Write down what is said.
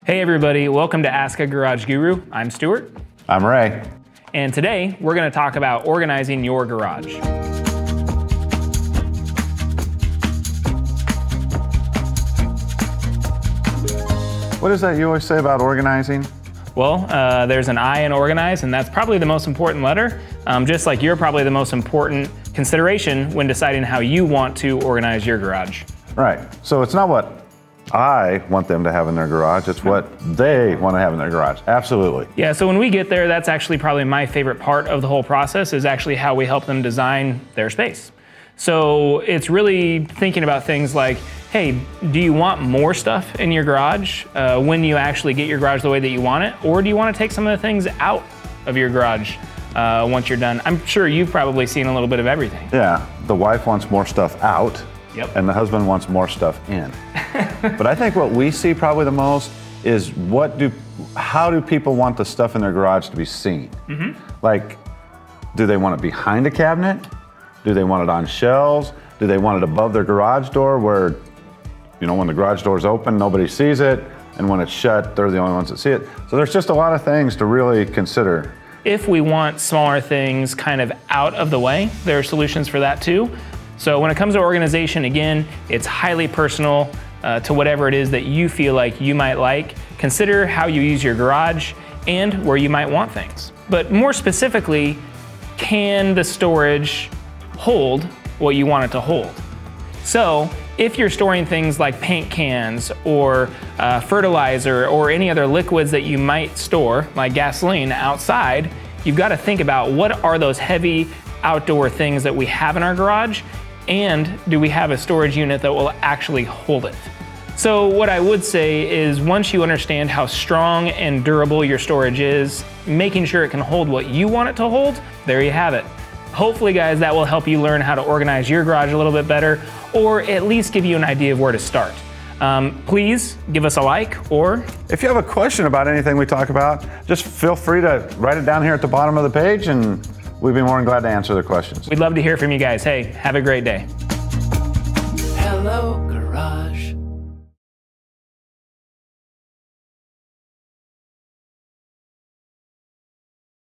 Hey everybody, welcome to Ask a Garage Guru. I'm Stuart. I'm Ray. And today we're going to talk about organizing your garage. What is that you always say about organizing? Well, there's an I in organize, and that's probably the most important letter, just like you're probably the most important consideration when deciding how you want to organize your garage. Right, so it's not what I want them to have in their garage, it's what they want to have in their garage. Absolutely. Yeah, so when we get there, that's actually probably my favorite part of the whole process, is actually how we help them design their space. So it's really thinking about things like, hey, do you want more stuff in your garage when you actually get your garage the way that you want it? Or do you want to take some of the things out of your garage once you're done? I'm sure you've probably seen a little bit of everything. Yeah, the wife wants more stuff out. Yep. And the husband wants more stuff in. But I think what we see probably the most is how do people want the stuff in their garage to be seen? Mm-hmm. Like, do they want it behind a cabinet? Do they want it on shelves? Do they want it above their garage door where, you know, when the garage door is open, nobody sees it, and when it's shut, they're the only ones that see it. So there's just a lot of things to really consider. If we want smaller things kind of out of the way, there are solutions for that too. So when it comes to organization, again, it's highly personal to whatever it is that you feel like you might like. Consider how you use your garage and where you might want things. But more specifically, can the storage hold what you want it to hold? So if you're storing things like paint cans or fertilizer or any other liquids that you might store, like gasoline, outside, you've got to think about what are those heavy outdoor things that we have in our garage, and do we have a storage unit that will actually hold it? So what I would say is, once you understand how strong and durable your storage is, making sure it can hold what you want it to hold, there you have it. Hopefully, guys, that will help you learn how to organize your garage a little bit better, or at least give you an idea of where to start. Please give us a like, or if you have a question about anything we talk about, just feel free to write it down here at the bottom of the page, and we'd be more than glad to answer the questions. We'd love to hear from you guys. Hey, have a great day. Hello, garage.